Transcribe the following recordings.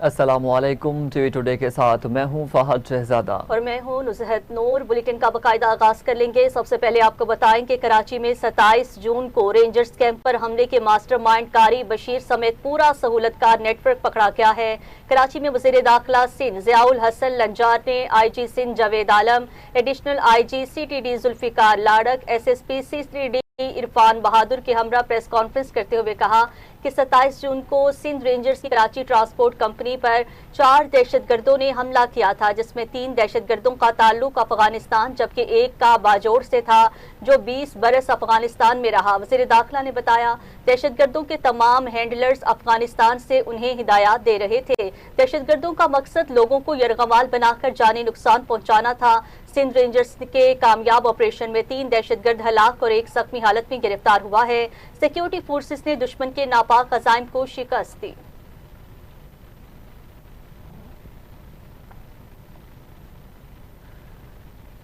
السلام علیکم، T V today کے ساتھ میں ہوں فہد شہزادہ اور میں ہوں نزہت نور۔ بلیٹن کا باقاعدہ آغاز کر لیں گے۔ سب سے پہلے آپ کو بتائیں کہ کراچی میں 27 جون کو رینجرز کیمپ پر حملے کے ماسٹر مائنڈ قاری بشیر سمیت پورا سہولت کار نیٹ ورک پکڑا گیا ہے۔ کراچی میں وزیر داخلہ سندھ ضیاء الحسن لنجار نے I G Sindh Javed Alam, additional I G C T D Zulfiqar Larak, S S P سی3ڈی عرفان بہادر کے ہمراہ پریس کانفرنس کرتے ہوئے کہا کہ 27 جون کو سندھ رینجرز کی کراچی ٹرانسپورٹ کمپنی پر 4 دہشت گردوں نے حملہ کیا تھا، جس میں 3 دہشت گردوں کا تعلق افغانستان جبکہ ایک کا باجوڑ سے تھا جو 20 برس افغانستان میں رہا۔ وزیر داخلہ نے بتایا دہشت گردوں کے تمام ہینڈلرز افغانستان سے انہیں ہدایات دے رہے تھے۔ دہشت گردوں کا مقصد لوگوں کو یرغمال بنا کر جانی نقصان پہنچانا تھا۔ سندھ رینجرز کے کامیاب آپریشن میں 3 دہشت گرد ہلاک اور ایک زخمی حالت میں گرفتار ہوا ہے۔ سیکیورٹی فورسز نے دشمن کے ناپاک عزائم کو شکست دی۔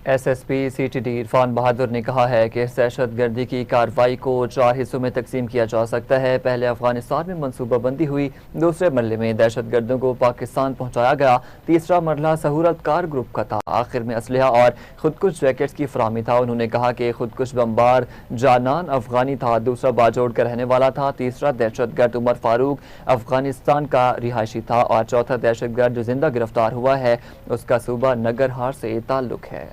S S P C T D Irfan Bahadur نے کہا ہے کہ اس دہشت گردی کی کارروائی کو 4 حصوں میں تقسیم کیا جا سکتا ہے۔ پہلے افغانستان میں منصوبہ بندی ہوئی، دوسرے مرحلے میں دہشت گردوں کو پاکستان پہنچایا گیا، تیسرا مرحلہ سہولت کار گروپ کا تھا، آخر میں اسلحہ اور خودکش جیکٹس کی فراہمی تھا۔ انہوں نے کہا کہ خودکش بمبار جانان افغانی تھا، دوسرا باجوڑ کا رہنے والا تھا، تیسرا دہشت گرد عمر فاروق افغانستان کا رہائشی تھا اور چوتھا دہشت گرد جو زندہ گرفتار ہوا ہے اس کا صوبہ ننگرہار سے تعلق ہے۔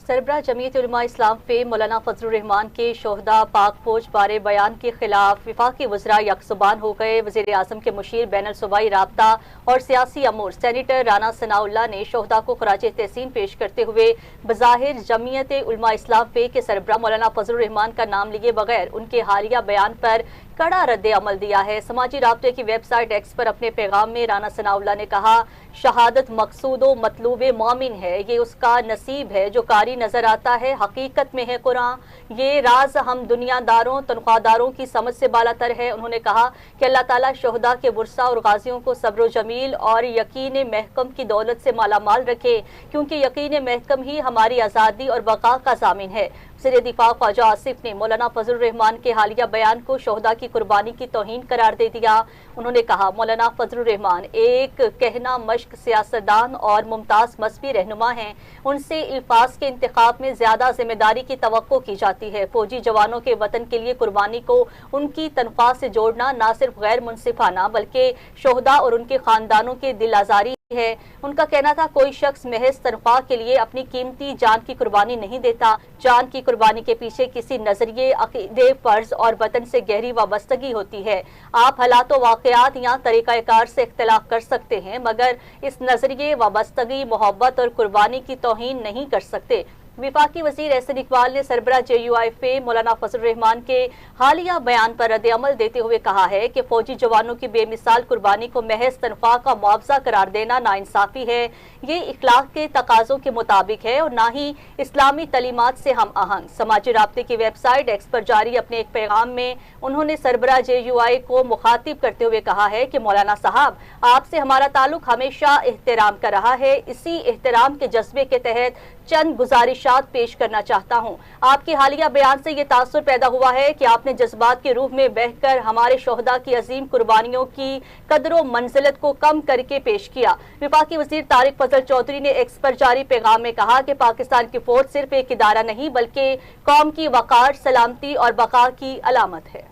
سربراہ جمعیت علماء اسلام فے مولانا فضل الرحمان کے شہداء پاک فوج بارے بیان کے خلاف وفاقی وزراء یک زبان ہو گئے۔ وزیر اعظم کے مشیر بین الصوبائی رابطہ اور سیاسی امور سینیٹر رانا ثناء اللہ نے شہداء کو خراج تحسین پیش کرتے ہوئے بظاہر جمعیت علماء اسلام فے کے سربراہ مولانا فضل الرحمان کا نام لیے بغیر ان کے حالیہ بیان پر کڑا رد عمل دیا ہے۔ سماجی رابطے کی ویب سائٹ ایکس پر اپنے پیغام میں رانا ثناء اللہ نے کہا شہادت مقصود و مطلوب مومن ہے، یہ اس کا نصیب ہے جو قاری نظر آتا ہے، حقیقت میں ہے قرآن، یہ راز ہم دنیا داروں تنخواہ داروں کی سمجھ سے بالا تر ہے۔ انہوں نے کہا کہ اللہ تعالیٰ شہداء کے ورثہ اور غازیوں کو صبر و جمیل اور یقین محکم کی دولت سے مالا مال رکھے، کیونکہ یقین محکم ہی ہماری آزادی اور بقا کا ضامن ہے۔ وزیر دفاع خواجہ آصف نے مولانا فضل الرحمان کے حالیہ بیان کو شہداء کی قربانی کی توہین قرار دے دیا۔ انہوں نے کہا مولانا فضل الرحمان ایک کہنا مشق سیاستدان اور ممتاز مذہبی رہنما ہیں، ان سے الفاظ کے انتخاب میں زیادہ ذمہ داری کی توقع کی جاتی ہے۔ فوجی جوانوں کے وطن کے لیے قربانی کو ان کی تنخواہ سے جوڑنا نہ صرف غیر منصفانہ بلکہ شہداء اور ان کے خاندانوں کے دل آزاری ہے۔ ان کا کہنا تھا کوئی شخص محض تنخواہ کے لیے اپنی قیمتی جان کی قربانی نہیں دیتا، جان کی قربانی کے پیچھے کسی نظریے، عقیدے، فرض اور وطن سے گہری وابستگی ہوتی ہے۔ آپ حالات و واقعات یا طریقہ کار سے اختلاف کر سکتے ہیں مگر اس نظریے، وابستگی، محبت اور قربانی کی توہین نہیں کر سکتے۔ وفاقی وزیر احسن اقبال نے سربراہ جے یو آئی فے مولانا فضل الرحمان کے حالیہ بیان پر رد عمل دیتے ہوئے کہا ہے کہ فوجی جوانوں کی بے مثال قربانی کو محض تنخواہ کا معاوضہ قرار دینا ناانصافی ہے، یہ اخلاق کے تقاضوں کے مطابق ہے اور نہ ہی اسلامی تعلیمات سے ہم آہنگ۔ سماجی رابطے کی ویب سائٹ ایکس پر جاری اپنے ایک پیغام میں انہوں نے سربراہ جے یو آئی کو مخاطب کرتے ہوئے کہا ہے کہ مولانا صاحب آپ سے ہمارا تعلق ہمیشہ احترام کا رہا ہے، اسی احترام کے جذبے کے تحت چند گزارشات پیش کرنا چاہتا ہوں۔ آپ کے حالیہ بیان سے یہ تاثر پیدا ہوا ہے کہ آپ نے جذبات کے روح میں بہہ کر ہمارے شہداء کی عظیم قربانیوں کی قدر و منزلت کو کم کر کے پیش کیا۔ وفاقی وزیر طارق فضل چودھری نے ایکس پر جاری پیغام میں کہا کہ پاکستان کی فوج صرف ایک ادارہ نہیں بلکہ قوم کی وقار، سلامتی اور بقا کی علامت ہے۔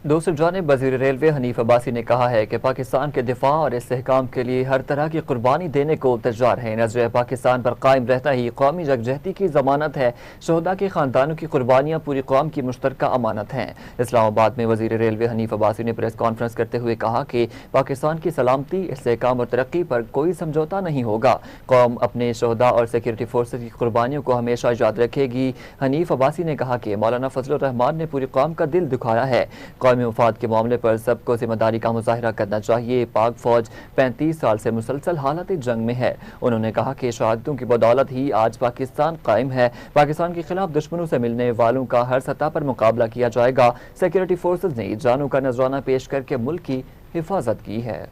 دوسری جانب وزیر ریلوے حنیف عباسی نے کہا ہے کہ پاکستان کے دفاع اور استحکام کے لیے ہر طرح کی قربانی دینے کو تیار ہے، نظریہ پاکستان پر قائم رہتا ہی قومی یکجہتی کی ضمانت ہے، شہداء کے خاندانوں کی قربانیاں پوری قوم کی مشترکہ امانت ہیں۔ اسلام آباد میں وزیر ریلوے حنیف عباسی نے پریس کانفرنس کرتے ہوئے کہا کہ پاکستان کی سلامتی، استحکام اور ترقی پر کوئی سمجھوتہ نہیں ہوگا، قوم اپنے شہداء اور سیکورٹی فورسز کی قربانیوں کو ہمیشہ یاد رکھے گی۔ حنیف عباسی نے کہا کہ مولانا فضل الرحمان نے پوری قوم کا دل دکھایا ہے، قومی مفاد کے معاملے پر سب کو ذمہ داری کا مظاہرہ کرنا چاہیے۔ پاک فوج 35 سال سے مسلسل حالت جنگ میں ہے۔ انہوں نے کہا کہ شہادتوں کی بدولت ہی آج پاکستان قائم ہے۔ پاکستان کے خلاف دشمنوں سے ملنے والوں کا ہر سطح پر مقابلہ کیا جائے گا۔ سیکورٹی فورسز نے جانوں کا نذرانہ پیش کر کے ملک کی حفاظت کی ہے۔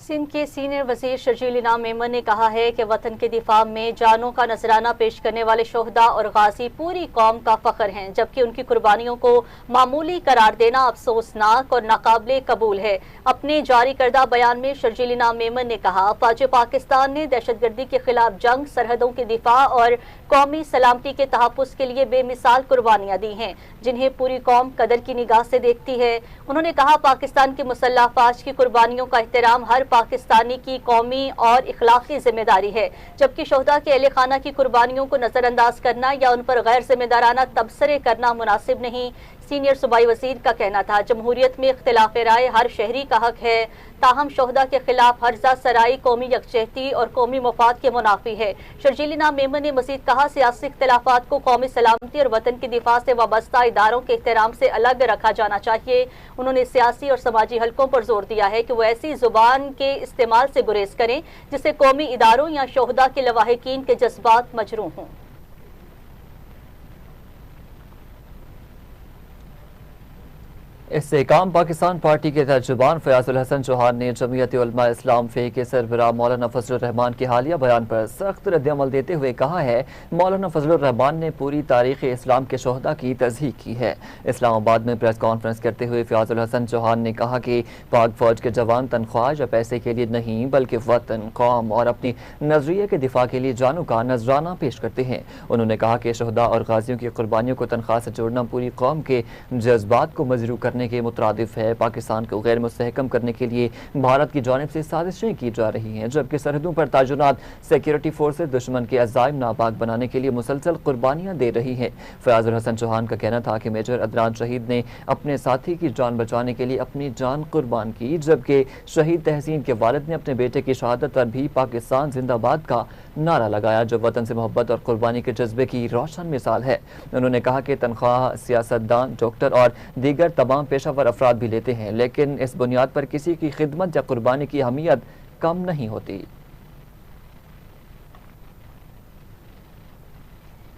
سندھ کے سینئر وزیر شرجیل انعام میمن نے کہا ہے کہ وطن کے دفاع میں جانوں کا نذرانہ پیش کرنے والے شہداء اور غازی پوری قوم کا فخر ہیں، جبکہ ان کی قربانیوں کو معمولی قرار دینا افسوسناک اور ناقابل قبول ہے۔ اپنے جاری کردہ بیان میں شرجیل انعام میمن نے کہا، فوج پاکستان نے دہشت گردی کے خلاف جنگ، سرحدوں کے دفاع اور قومی سلامتی کے تحفظ کے لیے بے مثال قربانیاں دی ہیں، جنہیں پوری قوم قدر کی نگاہ سے دیکھتی ہے۔ انہوں نے کہا، پاکستان کی مسلح افواج کی قربانیوں کا احترام ہر پاکستانی کی قومی اور اخلاقی ذمہ داری ہے، جبکہ شہداء کے اہل خانہ کی قربانیوں کو نظر انداز کرنا یا ان پر غیر ذمہ دارانہ تبصرے کرنا مناسب نہیں۔ سینئر صوبائی وزیر کا کہنا تھا، جمہوریت میں اختلاف رائے ہر شہری کا حق ہے، تاہم شہداء کے خلاف ہرزہ سرائی قومی یکجہتی اور قومی مفاد کے منافی ہے۔ شرجیل انعام میمن نے مزید کہا، سیاسی اختلافات کو قومی سلامتی اور وطن کی دفاع سے وابستہ اداروں کے احترام سے الگ رکھا جانا چاہیے۔ انہوں نے سیاسی اور سماجی حلقوں پر زور دیا ہے کہ وہ ایسی زبان کے استعمال سے گریز کریں جس سے قومی اداروں یا شہداء کے لواحقین کے جذبات مجروح ہوں۔ استحکام پاکستان پارٹی کے ترجمان فیاض الحسن چوہان نے جمعیت علماء اسلام فے کے سربراہ مولانا فضل الرحمان کے حالیہ بیان پر سخت رد عمل دیتے ہوئے کہا ہے، مولانا فضل الرحمان نے پوری تاریخ اسلام کے شہداء کی تصحیح کی ہے۔ اسلام آباد میں پریس کانفرنس کرتے ہوئے فیاض الحسن چوہان نے کہا کہ پاک فوج کے جوان تنخواہ یا پیسے کے لیے نہیں بلکہ وطن، قوم اور اپنی نظریے کے دفاع کے لیے جانوں کا نذرانہ پیش کرتے ہیں۔ انہوں نے کہا کہ شہداء اور غازیوں کی قربانیوں کو تنخواہ سے جوڑنا پوری قوم کے جذبات کو مجروح کرنے کے مترادف ہے۔ پاکستان کو غیر مستحکم کرنے کے لیے بھارت کی جانب سے سازشیں کی جا رہی ہیں، جبکہ سرحدوں پر تعینات سیکورٹی فورسز دشمن کے عزائم ناپاک بنانے کے لیے مسلسل قربانیاں دے رہی ہیں۔ فیاض الحسن چوہان کا کہنا تھا کہ میجر عدنان شہید نے اپنے ساتھی کی جان بچانے کے لیے اپنی جان قربان کی، جبکہ شہید تحسین کے والد نے اپنے بیٹے کی شہادت پر بھی پاکستان زندہ باد کا نعرہ لگایا، جو وطن سے محبت اور قربانی کے جذبے کی روشن مثال ہے۔ انہوں نے کہا کہ تنخواہ سیاستدان، ڈاکٹر اور دیگر تمام پیشہ ور افراد بھی لیتے ہیں، لیکن اس بنیاد پر کسی کی خدمت یا قربانی کی اہمیت کم نہیں ہوتی۔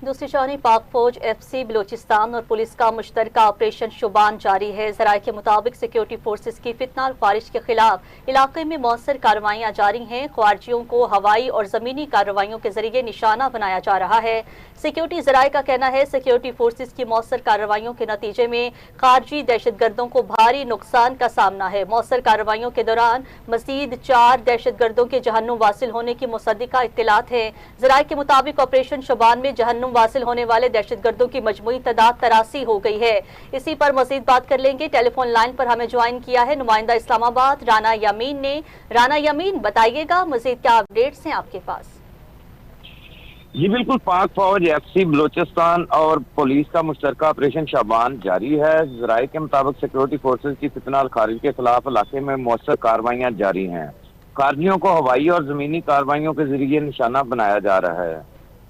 دوسری جانب پاک فوج ایف سی بلوچستان اور پولیس کا مشترکہ آپریشن شبان جاری ہے۔ ذرائع کے مطابق سیکورٹی فورسز کی فتنہ الخوارج کے خلاف علاقے میں مؤثر کارروائیاں جاری ہیں۔ خارجیوں کو ہوائی اور زمینی کارروائیوں کے ذریعے نشانہ بنایا جا رہا ہے۔ سیکورٹی ذرائع کا کہنا ہے، سیکورٹی فورسز کی مؤثر کارروائیوں کے نتیجے میں خارجی دہشت گردوں کو بھاری نقصان کا سامنا ہے۔ مؤثر کارروائیوں کے دوران مزید 4 دہشت گردوں کے جہنم واصل ہونے کی مصدقہ اطلاعات ہیں۔ ذرائع کے مطابق آپریشن شبان میں جہنم واصل ہونے والے دہشت گردوں کی مجموعی تعداد 83 ہو گئی ہے۔ اسی پر مزید بات کر لیں گے، ٹیلی فون لائن پر ہمیں جوائن کیا ہے نمائندہ اسلام آباد رانا یامین نے۔ رانا یامین، بتائیے گا مزید کیا اپڈیٹس ہیں آپ کے پاس؟ جی بالکل، پاک فوج ایف سی بلوچستان اور پولیس کا مشترکہ آپریشن شبان جاری ہے۔ ذرائع کے مطابق سیکورٹی فورسز کی فتنہ الخارج کے خلاف علاقے میں مؤثر کارروائیاں جاری ہیں۔ خارجیوں کو ہوائی اور زمینی کارروائیوں کے ذریعے نشانہ بنایا جا رہا ہے۔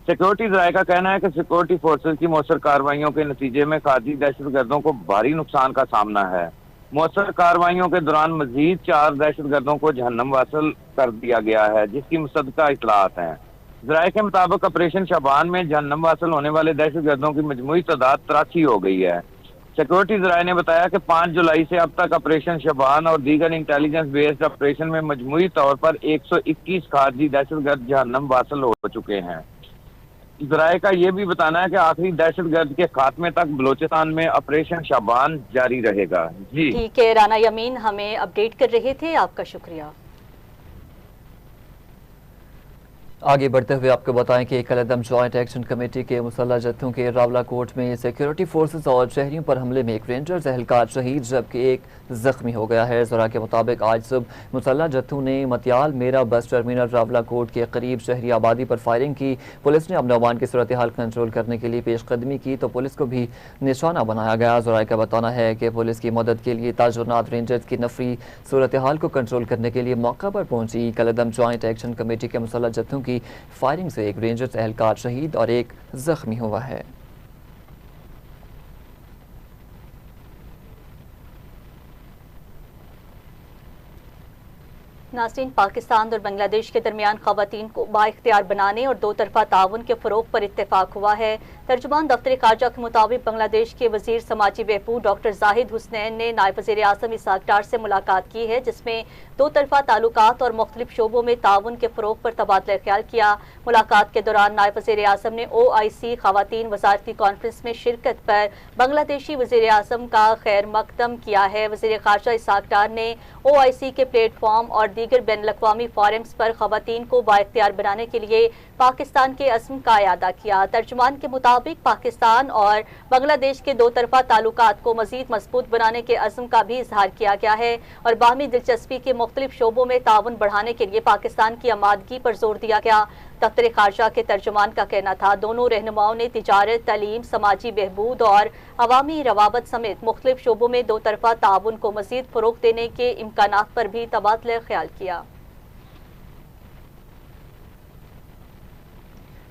سیکورٹی ذرائع کا کہنا ہے کہ سیکورٹی فورسز کی مؤثر کارروائیوں کے نتیجے میں خارجی دہشت گردوں کو بھاری نقصان کا سامنا ہے۔ مؤثر کارروائیوں کے دوران مزید 4 دہشت گردوں کو جہنم واصل کر دیا گیا ہے، جس کی مصدقہ اطلاعات ہیں۔ ذرائع کے مطابق آپریشن شبان میں جہنم واصل ہونے والے دہشت گردوں کی مجموعی تعداد 83 ہو گئی ہے۔ سیکورٹی ذرائع نے بتایا کہ 5 جولائی سے اب تک آپریشن شبان اور دیگر انٹیلیجنس بیسڈ آپریشن میں مجموعی طور پر 121 خارجی دہشت گرد جہنم واصل ہو چکے ہیں۔ ذرائع کا یہ بھی بتانا ہے کہ آخری دہشت گرد کے خاتمے تک بلوچستان میں آپریشن شبان جاری رہے گا۔ جی ٹھیک ہے، رانا یامین ہمیں اپڈیٹ کر رہے تھے، آپ کا شکریہ۔ آگے بڑھتے ہوئے آپ کو بتائیں کہ کالعدم جوائنٹ ایکشن کمیٹی کے مسلح جتھوں کے راولہ کوٹ میں سیکورٹی فورسز اور شہریوں پر حملے میں ایک رینجرز اہلکار شہید جبکہ ایک زخمی ہو گیا ہے۔ ذرائع کے مطابق آج صبح مسلح جتھوں نے متیال میرا بس ٹرمینل راولہ کوٹ کے قریب شہری آبادی پر فائرنگ کی۔ پولیس نے امن و امان کی صورتحال کنٹرول کرنے کے لیے پیش قدمی کی تو پولیس کو بھی نشانہ بنایا گیا۔ ذرائع کا بتانا ہے کہ پولیس کی مدد کے لیے تاجرنات رینجرز کی نفری صورتحال کو کنٹرول کرنے کے لیے موقع پر پہنچی۔ کالعدم جوائنٹ ایکشن کمیٹی کے مسلح جتھوں کی فائرنگ سے ایک رینجرز اہلکار شہید اور ایک زخمی ہوا ہے۔ ناظرین، پاکستان اور بنگلہ دیش کے درمیان خواتین کو بااختیار بنانے اور دو طرفہ تعاون کے فروغ پر اتفاق ہوا ہے۔ ترجمان دفتر خارجہ کے مطابق بنگلہ دیش کے وزیر سماجی بہبود ڈاکٹر زاہد حسنین نے نائب وزیر اعظم اسحاق ڈار سے ملاقات کی ہے، جس میں دو طرفہ تعلقات اور مختلف شعبوں میں تعاون کے فروغ پر تبادلہ خیال کیا۔ ملاقات کے دوران نائب وزیر اعظم نے OIC خواتین وزارتی کانفرنس میں شرکت پر بنگلہ دیشی وزیر اعظم کا خیر مقدم کیا ہے۔ وزیر خارجہ اسحاق ڈار نے OIC کے پلیٹ فارم اور دیگر بین الاقوامی فورمز پر خواتین کو بااختیار بنانے کے لیے پاکستان کے عزم کا اعادہ کیا۔ ترجمان کے مطابق پاکستان اور بنگلہ دیش کے دو طرفہ تعلقات کو مزید مضبوط بنانے کے عزم کا بھی اظہار کیا گیا ہے اور باہمی دلچسپی کے مختلف شعبوں میں تعاون بڑھانے کے لیے پاکستان کی آمادگی پر زور دیا گیا۔ دفتر خارجہ کے ترجمان کا کہنا تھا دونوں رہنماؤں نے تجارت، تعلیم، سماجی بہبود اور عوامی روابط سمیت مختلف شعبوں میں دو طرفہ تعاون کو مزید فروغ دینے کے امکانات پر بھی تبادلہ خیال کیا۔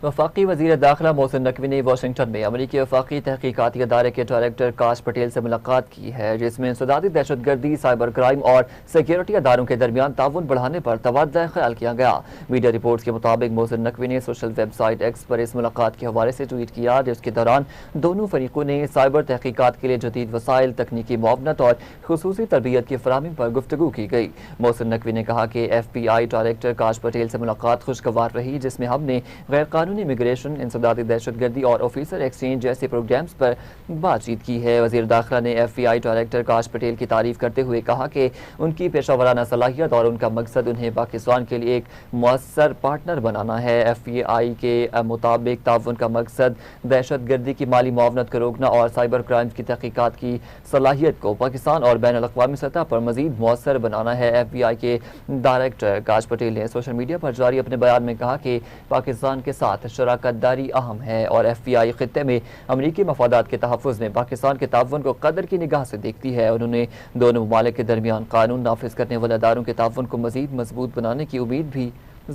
وفاقی وزیر داخلہ محسن نقوی نے واشنگٹن میں امریکی وفاقی تحقیقاتی ادارے کے ڈائریکٹر کاش پٹیل سے ملاقات کی ہے، جس میں انسدادی دہشت گردی، سائبر کرائم اور سیکیورٹی اداروں کے درمیان تعاون بڑھانے پر تبادلہ خیال کیا گیا۔ میڈیا رپورٹس کے مطابق محسن نقوی نے سوشل ویب سائٹ ایکس پر اس ملاقات کے حوالے سے ٹویٹ کیا، جس کے دوران دونوں فریقوں نے سائبر تحقیقات کے لیے جدید وسائل، تکنیکی معاونت اور خصوصی تربیت کی فراہمی پر گفتگو کی گئی۔ محسن نقوی نے کہا کہ FBI ڈائریکٹر کاش پٹیل سے ملاقات خوشگوار رہی، جس میں ہم نے غیر قانونی امیگریشن، انسدادی دہشت گردی اور آفیسر ایکسچینج جیسے پروگرامز پر بات چیت کی ہے۔ وزیر داخلہ نے FBI ڈائریکٹر کاش پٹیل کی تعریف کرتے ہوئے کہا کہ ان کی پیشہ ورانہ صلاحیت اور ان کا مقصد انہیں پاکستان کے لیے ایک مؤثر پارٹنر بنانا ہے۔ FBI کے مطابق تعاون کا مقصد دہشت گردی کی مالی معاونت کو روکنا اور سائبر کرائمز کی تحقیقات کی صلاحیت کو پاکستان اور بین الاقوامی سطح پر مزید مؤثر بنانا ہے۔ FBI کے ڈائریکٹر کاش پٹیل نے سوشل میڈیا پر جاری اپنے بیان میں کہا کہ پاکستان کے ساتھ شراکت داری اہم ہے اور FBI خطے میں امریکی مفادات کے تحفظ میں پاکستان کے تعاون کو قدر کی نگاہ سے دیکھتی ہے۔ انہوں نے دونوں ممالک کے درمیان قانون نافذ کرنے والے اداروں کے تعاون کو مزید مضبوط بنانے کی امید بھی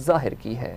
ظاہر کی ہے۔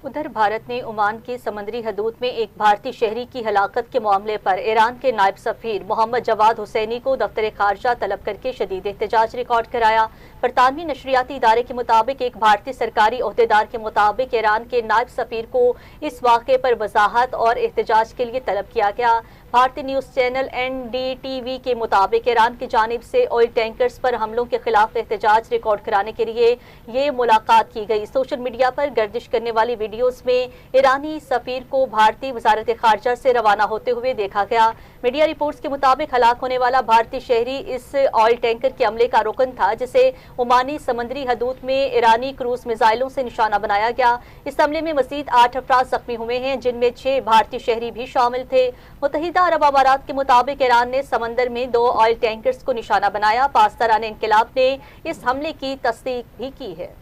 ادھر بھارت نے عمان کی سمندری حدود میں ایک بھارتی شہری کی ہلاکت کے معاملے پر ایران کے نائب سفیر محمد جواد حسینی کو دفتر خارجہ طلب کر کے شدید احتجاج ریکارڈ کرایا۔ برطانوی نشریاتی ادارے کے مطابق ایک بھارتی سرکاری عہدیدار کے مطابق ایران کے نائب سفیر کو اس واقعے پر وضاحت اور احتجاج کے لیے طلب کیا گیا۔ بھارتی نیوز چینل NDTV کے مطابق ایران کی جانب سے آئل ٹینکرز پر حملوں کے خلاف احتجاج ریکارڈ کرانے کے لیے یہ ملاقات کی گئی۔ سوشل میڈیا پر گردش کرنے والی ویڈیوز میں ایرانی سفیر کو بھارتی وزارت خارجہ سے روانہ ہوتے ہوئے دیکھا گیا۔ میڈیا رپورٹس کے مطابق ہلاک ہونے والا بھارتی شہری اس آئل ٹینکر کے عملے کا رکن تھا، جسے عمانی سمندری حدود میں ایرانی کروز میزائلوں سے نشانہ بنایا گیا۔ اس حملے میں مزید 8 افراد زخمی ہوئے ہیں، جن میں 6 بھارتی شہری بھی شامل تھے۔ متحدہ عرب امارات کے مطابق ایران نے سمندر میں 2 آئل ٹینکرز کو نشانہ بنایا۔ پاسداران انقلاب نے اس حملے کی تصدیق بھی کی ہے۔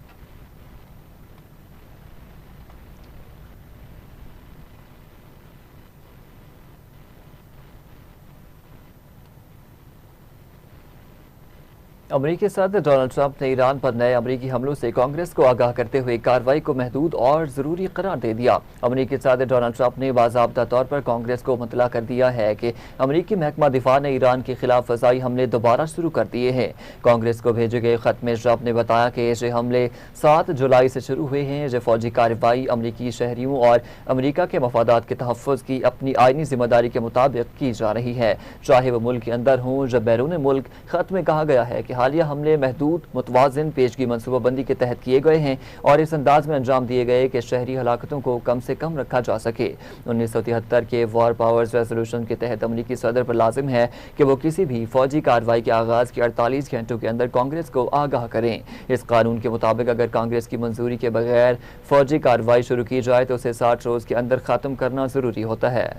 امریکی صدر ڈونلڈ ٹرمپ نے ایران پر نئے امریکی حملوں سے کانگریس کو آگاہ کرتے ہوئے کارروائی کو محدود اور ضروری قرار دے دیا۔ امریکی صدر ڈونلڈ ٹرمپ نے باضابطہ طور پر کانگریس کو مطلع کر دیا ہے کہ امریکی محکمہ دفاع نے ایران کے خلاف فضائی حملے دوبارہ شروع کر دیے ہیں۔ کانگریس کو بھیجے گئے خط میں ٹرمپ نے بتایا کہ یہ حملے 7 جولائی سے شروع ہوئے ہیں۔ یہ فوجی کارروائی امریکی شہریوں اور امریکہ کے مفادات کے تحفظ کی اپنی آئینی ذمہ داری کے مطابق کی جا رہی ہے، چاہے وہ ملک کے اندر ہوں یا بیرون ملک۔ خط میں کہا گیا ہے کہ حالیہ حملے محدود، متوازن پیشگی منصوبہ بندی کے تحت کیے گئے ہیں اور اس انداز میں انجام دیے گئے کہ شہری ہلاکتوں کو کم سے کم رکھا جا سکے۔ 1973 کے وار پاورز ریزولوشن کے تحت امریکی صدر پر لازم ہے کہ وہ کسی بھی فوجی کارروائی کے آغاز کے 48 گھنٹوں کے اندر کانگریس کو آگاہ کریں۔ اس قانون کے مطابق اگر کانگریس کی منظوری کے بغیر فوجی کارروائی شروع کی جائے تو اسے 60 روز کے اندر ختم کرنا ضروری ہوتا ہے۔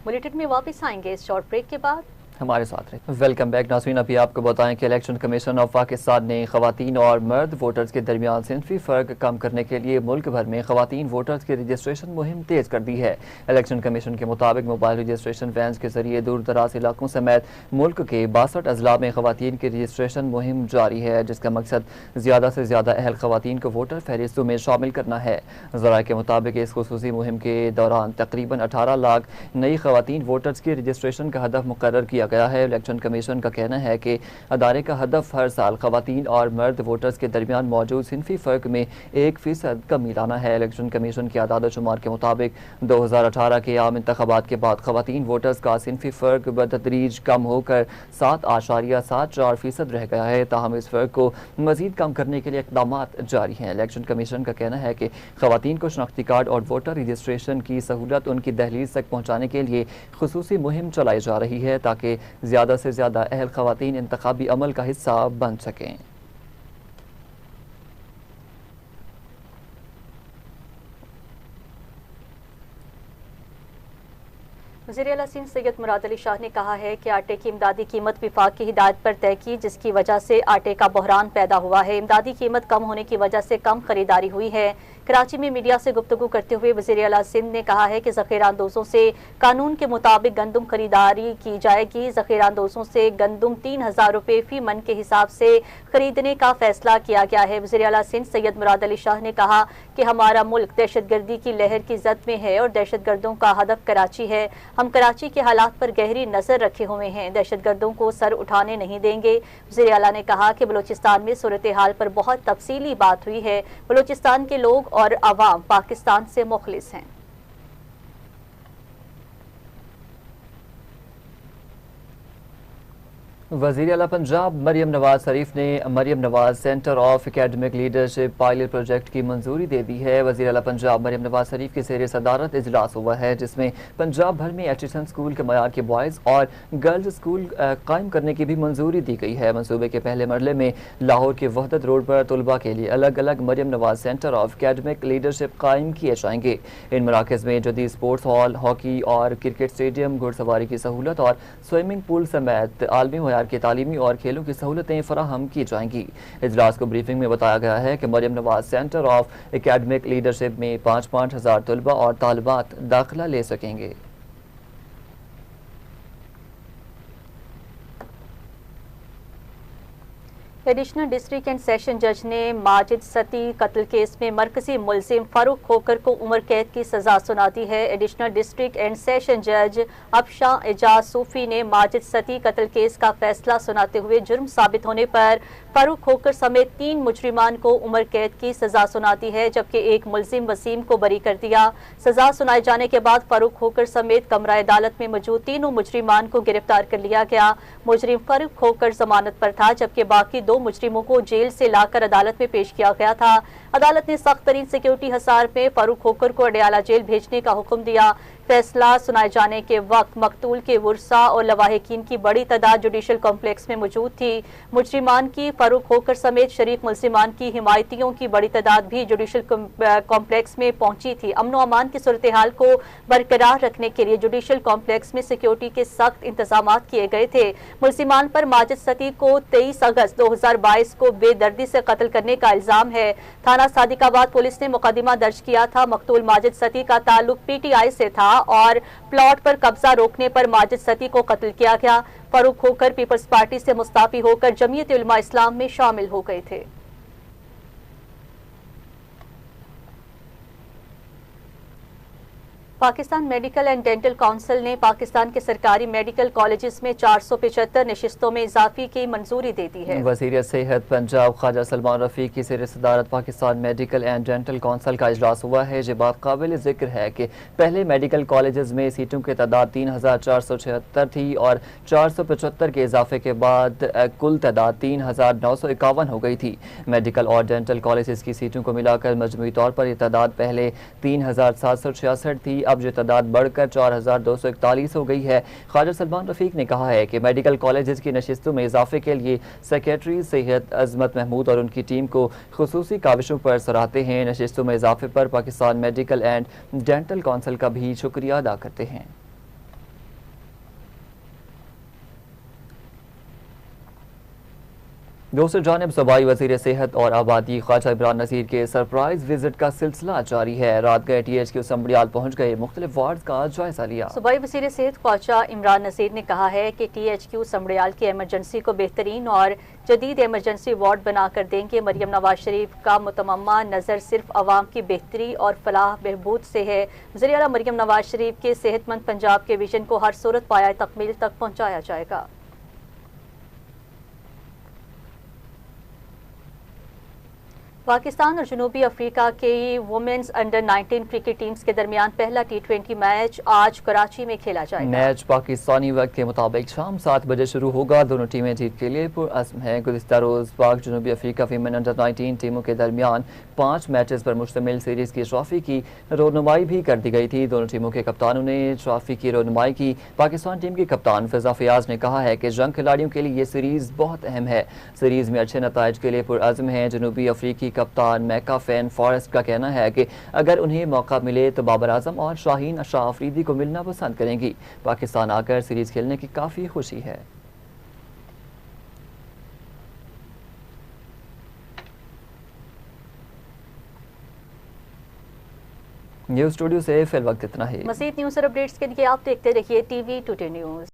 بلیٹن میں واپس آئیں گے اس شارٹ بریک کے بعد۔ ہمارے ساتھ رہے. ویلکم بیک ناظرین. ابھی آپ کو بتائیں کہ الیکشن کمیشن آف پاکستان نے خواتین اور مرد ووٹرز کے درمیان صنفی فرق کم کرنے کے لیے ملک بھر میں خواتین ووٹرز کی رجسٹریشن مہم تیز کر دی ہے. الیکشن کمیشن کے مطابق موبائل رجسٹریشن وینز کے ذریعے دور دراز علاقوں سمیت ملک کے 62 اضلاع میں خواتین کی رجسٹریشن مہم جاری ہے، جس کا مقصد زیادہ سے زیادہ اہل خواتین کو ووٹر فہرستوں میں شامل کرنا ہے. ذرائع کے مطابق اس خصوصی مہم کے دوران تقریباً 18 لاکھ نئی خواتین ووٹرز کی رجسٹریشن کا ہدف مقرر کیا گیا ہے. الیکشن کمیشن کا کہنا ہے کہ ادارے کا ہدف ہر سال خواتین اور مرد ووٹرز کے درمیان موجود صنفی فرق میں 1% کمی لانا ہے. الیکشن کمیشن کے اعداد و شمار کے مطابق 2018 کے عام انتخابات کے بعد خواتین ووٹرز کا صنفی فرق بتدریج کم ہو کر 7.74% رہ گیا ہے. تاہم اس فرق کو مزید کم کرنے کے لیے اقدامات جاری ہیں. الیکشن کمیشن کا کہنا ہے کہ خواتین کو شناختی کارڈ اور ووٹر رجسٹریشن کی سہولت ان کی دہلیز تک پہنچانے کے لیے خصوصی مہم چلائی جا رہی ہے تاکہ زیادہ سے زیادہ اہل خواتین انتخابی عمل کا حصہ بن سکیں. وزیر اعلیٰ سندھ سید مراد علی شاہ نے کہا ہے کہ آٹے کی امدادی قیمت وفاق کی ہدایت پر طے کی، جس کی وجہ سے آٹے کا بحران پیدا ہوا ہے. امدادی قیمت کم ہونے کی وجہ سے کم خریداری ہوئی ہے. کراچی میں میڈیا سے گفتگو کرتے ہوئے وزیر اعلیٰ سندھ نے کہا ہے کہ ذخیرہ اندوزوں سے قانون کے مطابق گندم خریداری کی جائے گی. ذخیرہ اندوزوں سے گندم 3,000 روپے فی من کے حساب سے خریدنے کا فیصلہ کیا گیا ہے. وزیر اعلیٰ سندھ سید مراد علی شاہ نے کہا کہ ہمارا ملک دہشت گردی کی لہر کی زد میں ہے اور دہشت گردوں کا ہدف کراچی ہے. ہم کراچی کے حالات پر گہری نظر رکھے ہوئے ہیں، دہشت گردوں کو سر اٹھانے نہیں دیں گے. وزیر اعلیٰ نے کہا کہ بلوچستان میں صورتحال پر بہت تفصیلی بات ہوئی ہے. بلوچستان کے لوگ اور عوام پاکستان سے مخلص ہیں. وزیر اعلیٰ پنجاب مریم نواز شریف نے Maryam Nawaz centre of academic leadership pilot project کی منظوری دے دی ہے. وزیر اعلیٰ پنجاب مریم نواز شریف کی زیر صدارت اجلاس ہوا ہے، جس میں پنجاب بھر میں ایچسن اسکول کے معیار کے بوائز اور گرلز اسکول قائم کرنے کی بھی منظوری دی گئی ہے. منصوبے کے پہلے مرحلے میں لاہور کے وحدت روڈ پر طلباء کے لیے الگ الگ مریم Nawaz centre of academic leadership قائم کیے جائیں گے. ان مراکز میں جدید اسپورٹس ہال، ہاکی اور کرکٹ اسٹیڈیم، گھڑ سواری کی سہولت اور سوئمنگ پول سمیت عالمی معیار کی تعلیمی اور کھیلوں کی سہولتیں فراہم کی جائیں گی. اجلاس کو بریفنگ میں بتایا گیا ہے کہ مریم Nawaz centre of academic leadership میں 5,000 طلباء اور طالبات داخلہ لے سکیں گے. ایڈیشنل ڈسٹرکٹ اینڈ سیشن جج نے ماجد ستی قتل کیس میں مرکزی ملزم فاروق کھوکر کو عمر قید کی سزا سنا دی ہے. ایڈیشنل ڈسٹرکٹ اینڈ سیشن جج ابشا اعجاز صوفی نے ماجد ستی قتل کیس کا فیصلہ سناتے ہوئے جرم ثابت ہونے پر فاروق کھوکر سمیت 3 مجرمان کو عمر قید کی سزا سنا دی ہے، جبکہ ایک ملزم وسیم کو بری کر دیا. سزا سنائے جانے کے بعد فاروق کھوکر سمیت کمرہ عدالت میں موجود تینوں مجرمان کو گرفتار کر لیا گیا. مجرم فاروق کھوکر ضمانت پر تھا، جبکہ باقی 2 مجرموں کو جیل سے لا کر عدالت میں پیش کیا گیا تھا. عدالت نے سخت ترین سیکیورٹی حصار میں فاروق کھوکر کو اڈیالہ جیل بھیجنے کا حکم دیا. فیصلہ سنائے جانے کے وقت مقتول کے ورثاء اور لواحقین کی بڑی تعداد جوڈیشل کمپلیکس میں موجود تھی. مجرمان کی فاروق کھوکر سمیت شریک ملزمان کی حمایتیوں کی بڑی تعداد بھی جوڈیشل کمپلیکس میں پہنچی تھی. امن و امان کی صورتحال کو برقرار رکھنے کے لیے جوڈیشل کمپلیکس میں سیکیورٹی کے سخت انتظامات کیے گئے تھے. ملزمان پر ماجد ستی کو 23 اگست 2022 کو بے دردی سے قتل کرنے کا الزام ہے. تھانہ صادق آباد پولیس نے مقدمہ درج کیا تھا. مقتول ماجد ستی کا تعلق پی ٹی آئی سے تھا اور پلاٹ پر قبضہ روکنے پر ماجد ستی کو قتل کیا گیا. فاروق کھوکر پیپلز پارٹی سے مستعفی ہو کر جمعیت علماء اسلام میں شامل ہو گئے تھے. Pakistan medical and dental council نے پاکستان کے سرکاری میڈیکل کالجز میں 475 نشستوں میں اضافے کی منظوری دے دی ہے. وزیر صحت پنجاب خواجہ سلمان رفیق کی زیر صدارت Pakistan medical and dental council کا اجلاس ہوا ہے. یہ بات قابل ذکر ہے کہ پہلے میڈیکل کالجز میں سیٹوں کی تعداد 3,476 تھی اور 475 کے اضافے کے بعد کل تعداد 3,951 ہو گئی تھی. میڈیکل اور ڈینٹل کالجز کی سیٹوں کو ملا کر مجموعی طور پر یہ تعداد پہلے 3,766 تھی، اب یہ تعداد بڑھ کر 4,241 ہو گئی ہے. خواجہ سلمان رفیق نے کہا ہے کہ میڈیکل کالجز کی نشستوں میں اضافے کے لیے سیکریٹری صحت عظمت محمود اور ان کی ٹیم کو خصوصی کاوشوں پر سراہتے ہیں. نشستوں میں اضافے پر Pakistan medical and dental council کا بھی شکریہ ادا کرتے ہیں. دوسری جانب صوبائی وزیر صحت اور آبادی خواجہ عمران نذیر کے سرپرائز وزٹ کا سلسلہ جاری ہے۔ رات گئے ٹی ایچ کیو سمبڑیال پہنچ گئے، مختلف وارڈز کا جائزہ لیا۔ صوبائی وزیر صحت خواجہ عمران نذیر نے کہا ہے کہ ٹی ایچ کیو سمبڑیال کی ایمرجنسی کو بہترین اور جدید ایمرجنسی وارڈ بنا کر دیں گے۔ مریم نواز شریف کا متممہ نظر صرف عوام کی بہتری اور فلاح بہبود سے ہے۔ وزیر اعلیٰ مریم نواز شریف کے صحت مند پنجاب کے ویژن کو ہر صورت پایہ تکمیل تک پہنچایا جائے گا۔ پاکستان اور جنوبی افریقہ کی وومنز انڈر 19 کرکٹ ٹیمز کے درمیان پہلا ٹی20 میچ آج کراچی میں کھیلا جائے گا۔ میچ پاکستانی وقت کے مطابق شام 7 بجے شروع ہوگا۔ دونوں ٹیمیں جیت کے لیے پرعزم ہیں۔ گزشتہ روز پاک جنوبی افریقہ ویمن انڈر 19 ٹیموں کے درمیان 5 میچز پر مشتمل سیریز کی ٹرافی کی رونمائی بھی کر دی گئی تھی۔ دونوں ٹیموں کے کپتانوں نے ٹرافی کی رونمائی کی۔ پاکستان ٹیم کی کپتان فضا فیاض نے کہا ہے کہ جنگ کھلاڑیوں کے لیے یہ سیریز بہت اہم ہے۔ سیریز میں اچھے نتائج کے لیے پرعزم ہیں۔ جنوبی افریقی کپتان میکا فین فارسٹ کا کہنا ہے کہ اگر انہیں موقع ملے تو بابر اعظم اور شاہین اشرف افریدی کو ملنا پسند کریں گی۔ پاکستان آ کر سیریز کھیلنے کی کافی خوشی ہے۔ نیوز اسٹوڈیو سے فی الوقت اتنا ہی۔ مزید نیوز اور اپڈیٹس کے لیے آپ دیکھتے رہیے ٹی وی ٹوڈے نیوز۔